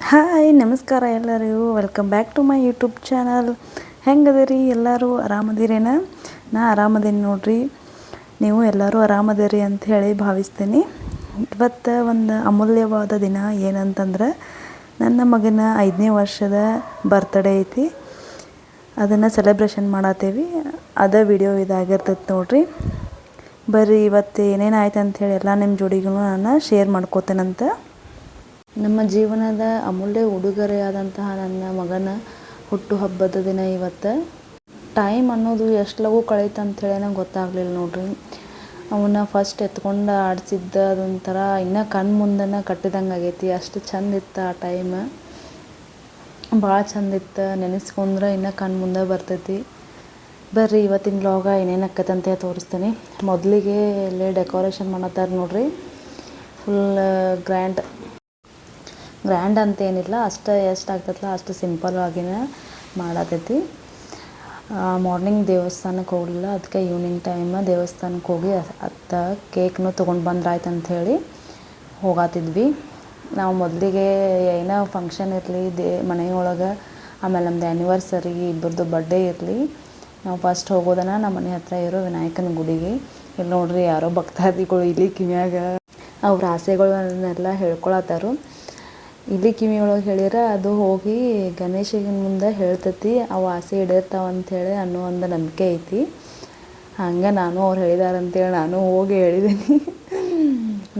Hi ನಮಸ್ಕಾರ ಎಲ್ಲರಿಗೂ welcome back to my YouTube channel. ಹೆಂಗದಿರಿ ಎಲ್ಲರೂ ಆರಾಮದಿರೇನ? ನಾ ಆರಾಮದೀನಿ ನೋಡ್ರಿ. ನೀವು ಎಲ್ಲರೂ ಆರಾಮದಿರಿ ಅಂತ ಹೇಳಿ ಭಾವಿಸ್ತೀನಿ. ಇವತ್ತು ಒಂದು ಅಮೂಲ್ಯವಾದ ದಿನ. ಏನಂತಂದ್ರೆ ನನ್ನ ಮಗನ 5ನೇ ವರ್ಷದ ಬರ್ತ್ಡೇ ಐತಿ. ಅದನ್ನು ಸೆಲೆಬ್ರೇಷನ್ ಮಾಡತ್ತೇವಿ. ಅದೇ ವಿಡಿಯೋ ಇದಾಗಿರ್ತೈತೆ ನೋಡ್ರಿ. ಬರ್ರಿ ಇವತ್ತು ಏನೇನು ಆಯ್ತು ಅಂಥೇಳಿ ಎಲ್ಲ ನಿಮ್ಮ ಜೋಡಿಗೂ ನಾನು ಶೇರ್ ಮಾಡ್ಕೋತೇನಂತ. ನಮ್ಮ ಜೀವನದ ಅಮೂಲ್ಯ ಉಡುಗೊರೆಯಾದಂತಹ ನನ್ನ ಮಗನ ಹುಟ್ಟುಹಬ್ಬದ ದಿನ ಇವತ್ತು. ಟೈಮ್ ಅನ್ನೋದು ಎಷ್ಟು ಲಘು ಕಳೀತು ಅಂಥೇಳಿ ನಂಗೆ ಗೊತ್ತಾಗಲಿಲ್ಲ ನೋಡ್ರಿ. ಅವನ್ನ ಫಸ್ಟ್ ಎತ್ಕೊಂಡು ಆಡಿಸಿದ್ದ ಅದೊಂಥರ ಇನ್ನೂ ಕಣ್ಣು ಮುಂದೆನೇ ಕಟ್ಟಿದಂಗೆ ಆಗೈತಿ. ಅಷ್ಟು ಚಂದ ಇತ್ತು ಆ ಟೈಮ್. ಭಾಳ ಚಂದಿತ್ತು. ನೆನೆಸ್ಕೊಂಡ್ರೆ ಇನ್ನೂ ಕಣ್ಣು ಮುಂದೆ ಬರ್ತೈತಿ. ಬರ್ರಿ ಇವತ್ತಿನ ವ್ಲಾಗ ಏನೇನು ಆಕೈತಂತ ತೋರಿಸ್ತೀನಿ. ಮೊದಲಿಗೆ ಇಲ್ಲೇ ಡೆಕೋರೇಷನ್ ಮಾಡತ್ತಾರೆ ನೋಡ್ರಿ. ಫುಲ್ ಗ್ರ್ಯಾಂಡ್ ಅಂತೇನಿಲ್ಲ, ಅಷ್ಟು ಎಷ್ಟು ಆಗ್ತೈತಲ್ಲ ಅಷ್ಟು ಸಿಂಪಲ್ ಆಗಿನೇ ಮಾಡತೈತಿ. ಮಾರ್ನಿಂಗ್ ದೇವಸ್ಥಾನಕ್ಕೆ ಹೋಗಲಿಲ್ಲ, ಅದಕ್ಕೆ ಈವ್ನಿಂಗ್ ಟೈಮ್ ದೇವಸ್ಥಾನಕ್ಕೆ ಹೋಗಿ ಕೇಕ್ನು ತೊಗೊಂಡು ಬಂದ್ರಾಯ್ತು ಅಂಥೇಳಿ ಹೋಗಾತಿದ್ವಿ. ನಾವು ಮೊದಲಿಗೆ ಏನೋ ಫಂಕ್ಷನ್ ಇರಲಿ ಮನೆಯೊಳಗೆ, ಆಮೇಲೆ ನಮ್ಮದು ಆ್ಯನಿವರ್ಸರಿ ಇಬ್ಬರದು ಬರ್ಡೇ ಇರಲಿ, ನಾವು ಫಸ್ಟ್ ಹೋಗೋದನ್ನು ನಮ್ಮ ಮನೆ ಹತ್ರ ಇರೋ ವಿನಾಯಕನ ಗುಡಿಗೆ. ಇಲ್ಲಿ ನೋಡ್ರಿ ಯಾರೋ ಭಕ್ತಾದಿಗಳು ಇಲ್ಲಿ ಕಿವಿಯಾಗ ಅವ್ರ ಆಸೆಗಳನ್ನೆಲ್ಲ ಹೇಳ್ಕೊಳತ್ತಾರು. ಇಲ್ಲಿ ಕಿವಿಯೊಳಗೆ ಹೇಳಿರ ಅದು ಹೋಗಿ ಗಣೇಶನ ಮುಂದೆ ಹೇಳ್ತೈತಿ, ಅವು ಆಸೆ ಈಡೇರ್ತಾವ ಅಂಥೇಳಿ ಅನ್ನೋ ಒಂದು ನಂಬಿಕೆ ಐತಿ. ಹಂಗೆ ನಾನು ಅವ್ರು ಹೇಳಿದಾರಂತೇಳಿ ನಾನು ಹೋಗಿ ಹೇಳಿದ್ದೀನಿ.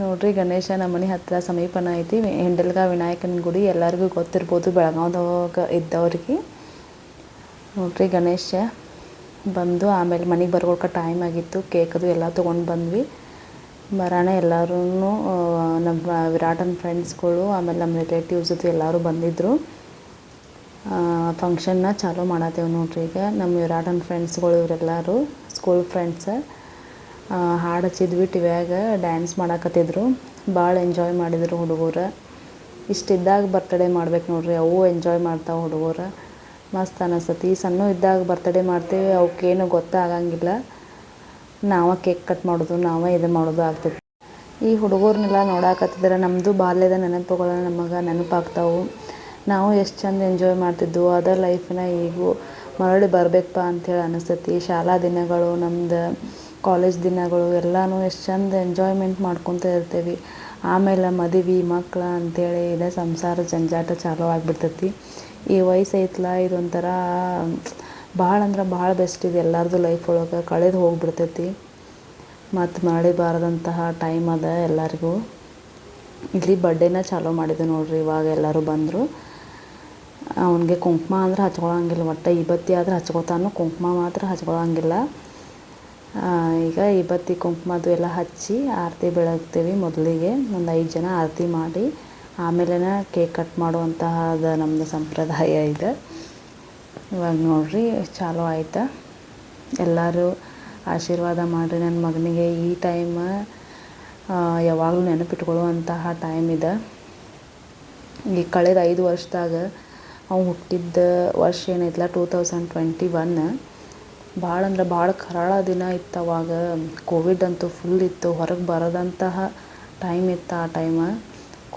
ನೋಡ್ರಿ ಗಣೇಶ ನಮ್ಮ ಮನೆ ಹತ್ತಿರ ಸಮೀಪನ ಐತಿ. ಹೆಂಡಲ್ಗ ವಿನಾಯಕನ ಗುಡಿ ಎಲ್ಲರಿಗೂ ಗೊತ್ತಿರ್ಬೋದು ಬೆಳಗಾವ್ದಾಗ ಇದ್ದವ್ರಿಗೆ. ನೋಡ್ರಿ ಗಣೇಶ ಬಂದು ಆಮೇಲೆ ಮನೆಗೆ ಬರ್ಕೊಳಕ್ಕೆ ಟೈಮ್ ಆಗಿತ್ತು. ಕೇಕದು ಎಲ್ಲ ತೊಗೊಂಡು ಬಂದ್ವಿ. ಬರೋಣ ಎಲ್ಲರೂ ನಮ್ಮ ವಿರಾಟನ ಫ್ರೆಂಡ್ಸ್ಗಳು ಆಮೇಲೆ ನಮ್ಮ ರಿಲೇಟಿವ್ಸದು ಎಲ್ಲರೂ ಬಂದಿದ್ದರು. ಫಂಕ್ಷನ್ನ ಚಾಲೂ ಮಾಡತ್ತೇವೆ ನೋಡ್ರಿ. ಈಗ ನಮ್ಮ ವಿರಾಟನ ಫ್ರೆಂಡ್ಸ್ಗಳು ಇವರೆಲ್ಲರೂ ಸ್ಕೂಲ್ ಫ್ರೆಂಡ್ಸ. ಹಾಡು ಹಚ್ಚಿದ್ವಿ, ಟಿವ್ಯಾಗ ಡ್ಯಾನ್ಸ್ ಮಾಡಾಕತ್ತಿದ್ರು. ಭಾಳ ಎಂಜಾಯ್ ಮಾಡಿದರು ಹುಡುಗರು. ಇಷ್ಟಿದ್ದಾಗ ಬರ್ತ್ಡೇ ಮಾಡ್ಬೇಕು ನೋಡ್ರಿ, ಅವು ಎಂಜಾಯ್ ಮಾಡ್ತಾವೆ ಹುಡುಗರು. ಮಸ್ತ್ ಅನಿಸ್ತತಿ. ಸಣ್ಣ ಇದ್ದಾಗ ಬರ್ತ್ಡೇ ಮಾಡ್ತೀವಿ, ಅವಕ್ಕೇನು ಗೊತ್ತಾಗಂಗಿಲ್ಲ. ನಾವೇ ಕೇಕ್ ಕಟ್ ಮಾಡೋದು, ನಾವೇ ಇದು ಮಾಡೋದು ಆಗ್ತೈತಿ. ಈ ಹುಡುಗರನ್ನೆಲ್ಲ ನೋಡಾಕತ್ತಿದ್ರೆ ನಮ್ಮದು ಬಾಲ್ಯದ ನೆನಪುಗಳು ನಮಗೆ ನೆನಪಾಗ್ತಾವೆ. ನಾವು ಎಷ್ಟು ಚಂದ ಎಂಜಾಯ್ ಮಾಡ್ತಿದ್ವು. ಅದೇ ಲೈಫನ್ನ ಈಗೂ ಮರಳಿ ಬರಬೇಕಪ್ಪ ಅಂಥೇಳಿ ಅನಿಸ್ತೈತಿ. ಶಾಲಾ ದಿನಗಳು, ನಮ್ಮದು ಕಾಲೇಜ್ ದಿನಗಳು ಎಲ್ಲನೂ ಎಷ್ಟು ಚಂದ ಎಂಜಾಯ್ಮೆಂಟ್ ಮಾಡ್ಕೊತ ಇರ್ತೀವಿ. ಆಮೇಲೆ ಮದುವೆ ಮಕ್ಕಳು ಅಂಥೇಳಿ ಇದೇ ಸಂಸಾರ ಜಂಜಾಟ ಚಾಲೂ ಆಗಿಬಿಡ್ತೈತಿ. ಈ ವಯಸ್ಸು ಐತಲ್ಲ, ಇದೊಂಥರ ಭಾಳ ಅಂದ್ರೆ ಭಾಳ ಬೆಸ್ಟ್ ಇದೆ. ಎಲ್ಲರದು ಲೈಫ್ ಒಳಗೆ ಕಳೆದು ಹೋಗಿಬಿಡ್ತೈತಿ. ಮತ್ತು ಮರಳಿಬಾರದಂತಹ ಟೈಮ್ ಅದ ಎಲ್ಲರಿಗೂ. ಇಲ್ಲಿ ಬರ್ಡೇನ ಚಾಲೂ ಮಾಡಿದೆ ನೋಡ್ರಿ. ಇವಾಗ ಎಲ್ಲರೂ ಬಂದರು. ಅವನಿಗೆ ಕುಂಕುಮ ಅಂದ್ರೆ ಹಚ್ಕೊಳಂಗಿಲ್ಲ, ಒಟ್ಟು ಇಬತ್ತಿ ಆದ್ರೆ ಹಚ್ಕೊತಾನು, ಕುಂಕುಮ ಮಾತ್ರ ಹಚ್ಕೊಳಂಗಿಲ್ಲ. ಈಗ ಇಬತ್ತಿ ಕುಂಕುಮದು ಎಲ್ಲ ಹಚ್ಚಿ ಆರತಿ ಬೆಳಗ್ತೀವಿ. ಮೊದಲಿಗೆ ಒಂದು 5 ಜನ ಆರತಿ ಮಾಡಿ ಆಮೇಲೆ ಕೇಕ್ ಕಟ್ ಮಾಡುವಂತಹದ್ದು ನಮ್ಮದು ಸಂಪ್ರದಾಯ ಇದೆ. ಇವಾಗ ನೋಡ್ರಿ ಚಾಲೂ ಆಯ್ತು. ಎಲ್ಲರೂ ಆಶೀರ್ವಾದ ಮಾಡಿರಿ ನನ್ನ ಮಗನಿಗೆ. ಈ ಟೈಮ್ ಯಾವಾಗಲೂ ನೆನಪಿಟ್ಕೊಳ್ಳುವಂತಹ ಟೈಮ್ ಇದೆ. ಈ ಕಳೆದ 5 ವರ್ಷದಾಗ ಅವ್ನು ಹುಟ್ಟಿದ್ದ ವರ್ಷ ಏನೈತಲ್ಲ 2021, ಭಾಳ ಅಂದ್ರೆ ಭಾಳ ಕರಾಳ ದಿನ ಇತ್ತು. ಅವಾಗ ಕೋವಿಡ್ ಅಂತೂ ಫುಲ್ ಇತ್ತು. ಹೊರಗೆ ಬರೋದಂತಹ ಟೈಮ್ ಇತ್ತು ಆ ಟೈಮ.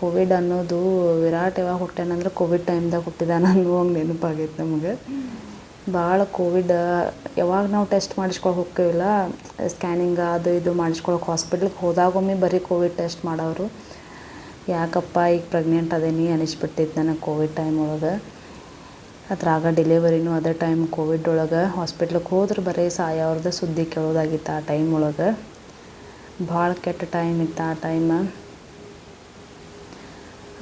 ಕೋವಿಡ್ ಅನ್ನೋದು ವಿರಾಟ್ ಯಾವಾಗ ಹುಟ್ಟ್ಯಾನಂದ್ರೆ ಕೋವಿಡ್ ಟೈಮ್ದಾಗ ಹುಟ್ಟಿದಾನ ಅನ್ನುವಂಗೆ ನೆನಪಾಗೈತೆ ನಮಗೆ. ಭಾಳ ಕೋವಿಡ್ ಯಾವಾಗ ನಾವು ಟೆಸ್ಟ್ ಮಾಡಿಸ್ಕೊಳಕ್ಕೆ ಹೋಗ್ತೀವಿಲ್ಲ, ಸ್ಕ್ಯಾನಿಂಗ್ ಅದು ಇದು ಮಾಡಿಸ್ಕೊಳಕ್ಕೆ ಹಾಸ್ಪಿಟ್ಲಿಗೆ ಹೋದಾಗೊಮ್ಮೆ ಬರೀ ಕೋವಿಡ್ ಟೆಸ್ಟ್ ಮಾಡೋರು. ಯಾಕಪ್ಪ ಈಗ ಪ್ರೆಗ್ನೆಂಟ್ ಅದೇನಿ ಅನಿಸ್ಬಿಟ್ಟಿತ್ತು ನನಗೆ ಕೋವಿಡ್ ಟೈಮ್ ಒಳಗೆ. ಅದ್ರಾಗ ಡೆಲಿವರಿನೂ ಅದೇ ಟೈಮ್ ಕೋವಿಡ್ ಒಳಗೆ. ಹಾಸ್ಪಿಟ್ಲಿಗೆ ಹೋದ್ರೆ ಬರೀ ಸಾಯೋರ್ದು ಸುದ್ದಿ ಕೇಳೋದಾಗಿತ್ತು ಆ ಟೈಮ್ ಒಳಗೆ. ಭಾಳ ಕೆಟ್ಟ ಟೈಮ್ ಇತ್ತು ಆ ಟೈಮ.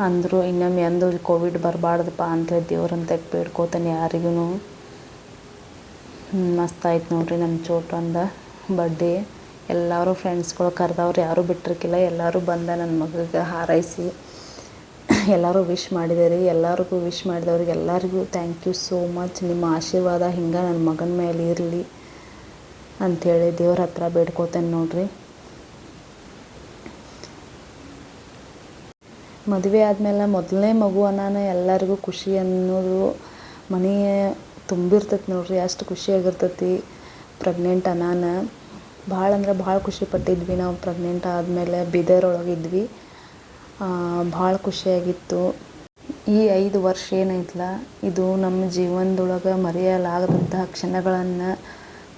ಅಂದರು ಇನ್ನೊಮ್ಮೆ ಎಂದು ಕೋವಿಡ್ ಬರಬಾರ್ದಪ್ಪ ಅಂಥೇಳಿ ದೇವ್ರಂತ ಬೇಡ್ಕೋತಾನೆ ಯಾರಿಗೂ. ಮಸ್ತ್ ಆಯ್ತು ನೋಡ್ರಿ ನಮ್ಮ ಚೋಟಂದ ಬರ್ಡೇ. ಎಲ್ಲರೂ ಫ್ರೆಂಡ್ಸ್ಗಳು ಕರೆದವ್ರು ಯಾರೂ ಬಿಟ್ಟಿರ್ಕಿಲ್ಲ. ಎಲ್ಲರೂ ಬಂದ ನನ್ನ ಮಗಗೆ ಹಾರೈಸಿ ಎಲ್ಲರೂ ವಿಶ್ ಮಾಡಿದ್ದೀರಿ. ಎಲ್ಲರಿಗೂ ವಿಶ್ ಮಾಡಿದವ್ರಿಗೆ ಎಲ್ಲರಿಗೂ ಥ್ಯಾಂಕ್ ಯು ಸೋ ಮಚ್. ನಿಮ್ಮ ಆಶೀರ್ವಾದ ಹಿಂಗೆ ನನ್ನ ಮಗನ ಮೇಲೆ ಇರಲಿ ಅಂಥೇಳಿ ದೇವ್ರ ಹತ್ರ ಬೇಡ್ಕೋತೇನೆ ನೋಡ್ರಿ. ಮದುವೆ ಆದಮೇಲೆ ಮೊದಲನೇ ಮಗು ಅನ್ನೋಣ ಎಲ್ಲರಿಗೂ ಖುಷಿ ಅನ್ನೋದು ಮನೆ ತುಂಬಿರ್ತೈತಿ ನೋಡ್ರಿ. ಅಷ್ಟು ಖುಷಿಯಾಗಿರ್ತೈತಿ ಪ್ರೆಗ್ನೆಂಟ್ ಅನ್ನೋಣ. ಭಾಳ ಅಂದ್ರೆ ಭಾಳ ಖುಷಿ ಪಟ್ಟಿದ್ವಿ ನಾವು ಪ್ರೆಗ್ನೆಂಟ್ ಆದಮೇಲೆ. ಬೀದರ್ ಒಳಗಿದ್ವಿ. ಭಾಳ ಖುಷಿಯಾಗಿತ್ತು. ಈ 5 ವರ್ಷ ಏನೈತಲ್ಲ ಇದು ನಮ್ಮ ಜೀವನದೊಳಗೆ ಮರೆಯಲಾಗದಂತಹ ಕ್ಷಣಗಳನ್ನು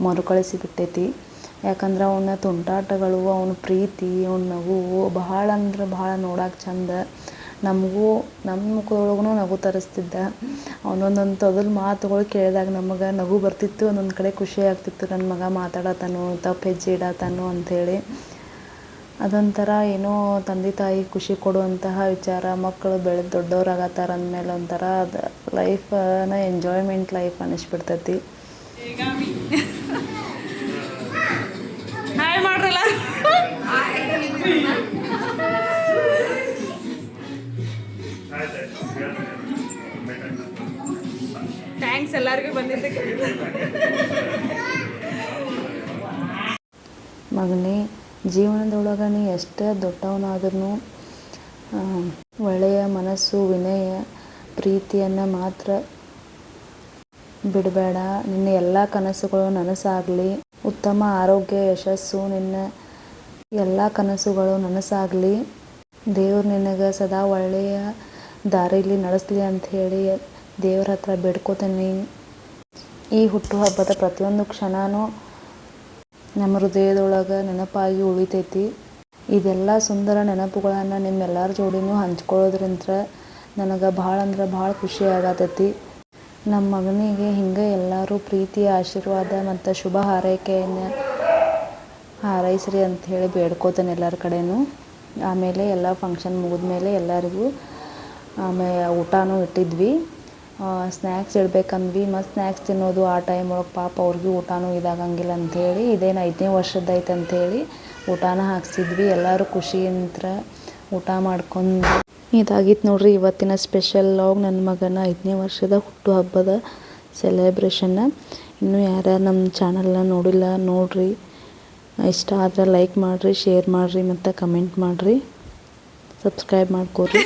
ಮರುಕಳಿಸಿಬಿಟ್ಟೈತಿ. ಯಾಕಂದ್ರೆ ಅವನ ತುಂಟಾಟಗಳು, ಅವನ ಪ್ರೀತಿ, ಅವನ ನಗುವು ಭಾಳ ಅಂದ್ರೆ ಭಾಳ ನೋಡಕ್ಕೆ ಚಂದ. ನಮಗೂ ನಮ್ಮ ಮುಖದೊಳಗೂ ನಗು ತರಿಸ್ತಿದ್ದ. ಅವನೊಂದೊಂದು ತೊದಲು ಮಾತುಗಳು ಕೇಳಿದಾಗ ನಮಗೆ ನಗು ಬರ್ತಿತ್ತು, ಒಂದೊಂದು ಕಡೆ ಖುಷಿ ಆಗ್ತಿತ್ತು. ನನ್ನ ಮಗ ಮಾತಾಡತಾನು, ತಪ್ಪು ಹೆಜ್ಜೆ ಇಡತಾನು ಅಂಥೇಳಿ. ಅದೊಂಥರ ಏನೋ ತಂದೆ ತಾಯಿ ಖುಷಿ ಕೊಡುವಂತಹ ವಿಚಾರ. ಮಕ್ಕಳು ಬೆಳೆದು ದೊಡ್ಡವ್ರಾಗತ್ತಾರ ಅಂದಮೇಲೆ ಒಂಥರ ಅದು ಲೈಫನ ಎಂಜಾಯ್ಮೆಂಟ್ ಲೈಫ್ ಅನ್ನಿಸ್ಬಿಡ್ತೈತಿ. ಹಾಯ್ ಮಾಡ್ರಲ್ಲ. ಥ್ಯಾಂಕ್ಸ್ ಎಲ್ಲರಿಗೂ ಬಂದಿದ್ದಕ್ಕೆ. ಮಗನೇ, ಜೀವನದೊಳಗೆ ನೀ ಎಷ್ಟೇ ದೊಡ್ಡವನಾದ್ರೂ ಒಳ್ಳೆಯ ಮನಸ್ಸು, ವಿನಯ, ಪ್ರೀತಿಯನ್ನು ಮಾತ್ರ ಬಿಡಬೇಡ. ನಿನ್ನ ಎಲ್ಲ ಕನಸುಗಳು ನನಸಾಗಲಿ. ಉತ್ತಮ ಆರೋಗ್ಯ, ಯಶಸ್ಸು, ನಿನ್ನ ಎಲ್ಲ ಕನಸುಗಳು ನನಸಾಗಲಿ. ದೇವ್ರು ನಿನಗೆ ಸದಾ ಒಳ್ಳೆಯ ದಾರಿಲಿ ನಡೆಸಲಿ ಅಂಥೇಳಿ ದೇವ್ರ ಹತ್ರ ಬೇಡ್ಕೋತೀನಿ. ಈ ಹುಟ್ಟುಹಬ್ಬದ ಪ್ರತಿಯೊಂದು ಕ್ಷಣವೂ ನಮ್ಮ ಹೃದಯದೊಳಗೆ ನೆನಪಾಗಿ ಉಳಿತೈತಿ. ಇದೆಲ್ಲ ಸುಂದರ ನೆನಪುಗಳನ್ನು ನಿಮ್ಮೆಲ್ಲರ ಜೋಡಿನೂ ಹಂಚ್ಕೊಳ್ಳೋದ್ರಿಂದ ನನಗೆ ಭಾಳ ಅಂದ್ರೆ ಭಾಳ ಖುಷಿ ಆಗತೈತಿ. ನಮ್ಮ ಮಗನಿಗೆ ಹಿಂಗೆ ಎಲ್ಲರೂ ಪ್ರೀತಿಯ ಆಶೀರ್ವಾದ ಮತ್ತು ಶುಭ ಹಾರೈಕೆಯನ್ನು ಹಾರೈಸ್ರಿ ಅಂಥೇಳಿ ಬೇಡ್ಕೋತೇನೆ ಎಲ್ಲರ ಕಡೆಯೂ. ಆಮೇಲೆ ಎಲ್ಲ ಫಂಕ್ಷನ್ ಮುಗಿದ್ಮೇಲೆ ಎಲ್ಲರಿಗೂ ಊಟನೂ ಇಟ್ಟಿದ್ವಿ. ಸ್ನ್ಯಾಕ್ಸ್ ಇಡಬೇಕಂದ್ವಿ. ಮತ್ತು ಸ್ನ್ಯಾಕ್ಸ್ ತಿನ್ನೋದು ಆ ಟೈಮ್ ಒಳಗೆ ಪಾಪ ಅವ್ರಿಗೂ ಊಟನೂ ಇದಾಗಂಗಿಲ್ಲ ಅಂಥೇಳಿ, ಇದೇನು 5ನೇ ವರ್ಷದ್ದೈತೆ ಅಂಥೇಳಿ ಊಟನ ಹಾಕ್ಸಿದ್ವಿ. ಎಲ್ಲರೂ ಖುಷಿಯಿಂದ ಊಟ ಮಾಡ್ಕೊಂಡು ಇದಾಗಿತ್ತು ನೋಡ್ರಿ ಇವತ್ತಿನ ಸ್ಪೆಷಲ್ ಲಾಗ್. ನನ್ನ ಮಗನ 5ನೇ ವರ್ಷದ ಹುಟ್ಟುಹಬ್ಬದ ಸೆಲೆಬ್ರೇಷನ್ನ. ಇನ್ನೂ ಯಾರ್ಯಾರು ನಮ್ಮ ಚಾನಲ್ನ ನೋಡಿಲ್ಲ ನೋಡಿರಿ. ಇಷ್ಟ ಆದರೆ ಲೈಕ್ ಮಾಡಿರಿ, ಶೇರ್ ಮಾಡಿರಿ ಮತ್ತು ಕಮೆಂಟ್ ಮಾಡಿರಿ, ಸಬ್ಸ್ಕ್ರೈಬ್ ಮಾಡ್ಕೋರಿ.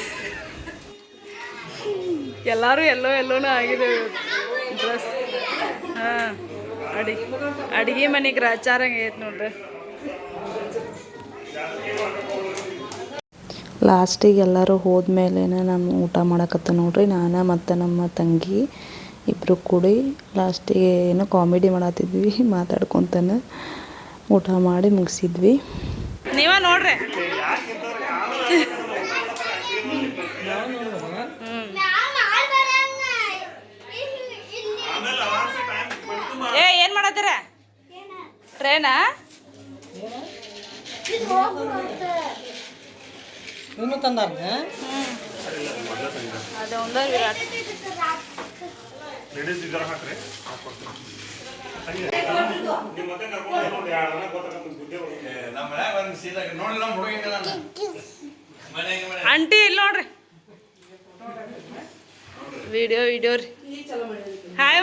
ಎಲ್ಲರೂ ಎಲ್ಲೋನೂ ಆಗಿದೆ ಡ್ರೆಸ್. ಹಾಂ, ಅಡಿಗೆ ಮನೆಗೆ ಗ್ರಾಚಾರಂಗೆ ಐತೆ ನೋಡ್ರಿ. ಲಾಸ್ಟಿಗೆ ಎಲ್ಲರೂ ಹೋದ್ಮೇಲೆ ನಮ್ಮ ಊಟ ಮಾಡಕತ್ತ ನೋಡ್ರಿ. ನಾನು ಮತ್ತು ನಮ್ಮ ತಂಗಿ ಇಬ್ಬರು ಕೂಡಿ ಲಾಸ್ಟಿಗೆ ಏನೋ ಕಾಮಿಡಿ ಮಾಡತ್ತಿದ್ವಿ, ಮಾತಾಡ್ಕೊತಾನೆ ಊಟ ಮಾಡಿ ಮುಗಿಸಿದ್ವಿ. ನೀವ ನೋಡ್ರಿ. ಏನು ಮಾಡತ್ತೀರ? ಟ್ರೇನಾ? ಇನ್ನೂ ತಂದಾರ. ಅದು ಒಂದ ವಿರಾಟ್. ಆಂಟಿ ಇಲ್ಲಿ ನೋಡ್ರಿ. ವಿಡಿಯೋ ರೀ. ಹಾಯ್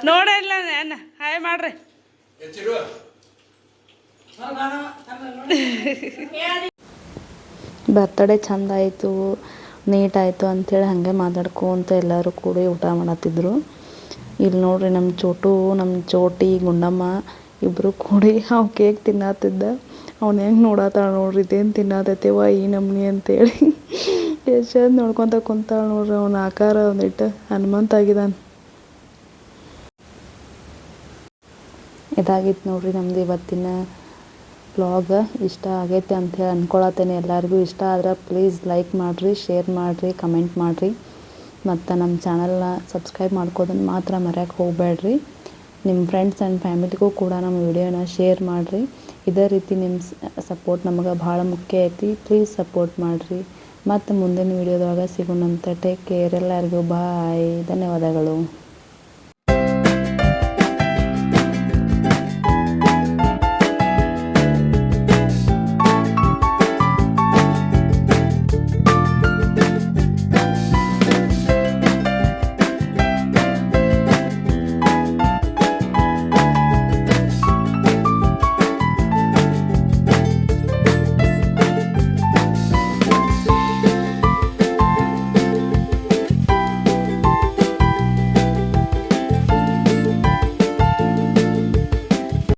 ನೋಡ ಇಲ್ಲ ನಾನು. ಹಾಯ್ ಮಾಡ್ರಿ. ಬರ್ತಡೇ ಚಂದ ಆಯಿತು, ನೀಟಾಯಿತು ಅಂಥೇಳಿ ಹಾಗೆ ಮಾತಾಡ್ಕೊಂತ ಎಲ್ಲರೂ ಕೂಡಿ ಊಟ ಮಾಡತ್ತಿದ್ರು. ಇಲ್ಲಿ ನೋಡ್ರಿ ನಮ್ಮ ಚೋಟು, ನಮ್ಮ ಚೋಟಿ, ಗುಂಡಮ್ಮ ಇಬ್ಬರು ಕೂಡಿ ಅವು ಕೇಕ್ ತಿನ್ನತ್ತಿದ್ದ. ಅವ್ನು ಹೆಂಗೆ ನೋಡತ್ತಾಳ ನೋಡ್ರಿ, ಇದೇನು ತಿನ್ನತೈತೆವ ಈ ನಮ್ನಿ ಅಂತೇಳಿ ಎಷ್ಟು ನೋಡ್ಕೊತ ಕುಂತಾಳ ನೋಡ್ರಿ. ಅವ್ನ ಆಕಾರ ಒಂದಿಟ್ಟು ಹನುಮಂತ ಆಗಿದ್ದಾನೆ. ಇದಾಗಿತ್ತು ನೋಡ್ರಿ ನಮ್ದು ಇವತ್ತಿನ ವ್ಲಾಗ್. ಇಷ್ಟ ಆಗೈತೆ ಅಂಥೇಳಿ ಅಂದ್ಕೊಳತ್ತೇನೆ. ಎಲ್ಲರಿಗೂ ಇಷ್ಟ ಆದ್ರೆ ಪ್ಲೀಸ್ ಲೈಕ್ ಮಾಡಿರಿ, ಶೇರ್ ಮಾಡಿರಿ, ಕಮೆಂಟ್ ಮಾಡಿರಿ ಮತ್ತು ನಮ್ಮ ಚಾನಲ್ನ ಸಬ್ಸ್ಕ್ರೈಬ್ ಮಾಡ್ಕೋದನ್ನು ಮಾತ್ರ ಮರೆಯೋಕ್ಕೆ ಹೋಗಬೇಡ್ರಿ. ನಿಮ್ಮ ಫ್ರೆಂಡ್ಸ್ ಆ್ಯಂಡ್ ಫ್ಯಾಮಿಲಿಗೂ ಕೂಡ ನಮ್ಮ ವಿಡಿಯೋನ ಶೇರ್ ಮಾಡಿರಿ. ಇದೇ ರೀತಿ ನಿಮ್ಮ ಸಪೋರ್ಟ್ ನಮಗೆ ಭಾಳ ಮುಖ್ಯ ಐತಿ. ಪ್ಲೀಸ್ ಸಪೋರ್ಟ್ ಮಾಡಿರಿ. ಮತ್ತು ಮುಂದಿನ ವಿಡಿಯೋದೊಳಗೆ ಸಿಗೋಣಂತ. Take care. ಎಲ್ಲರಿಗೂ ಬಾಯ್. ಧನ್ಯವಾದಗಳು.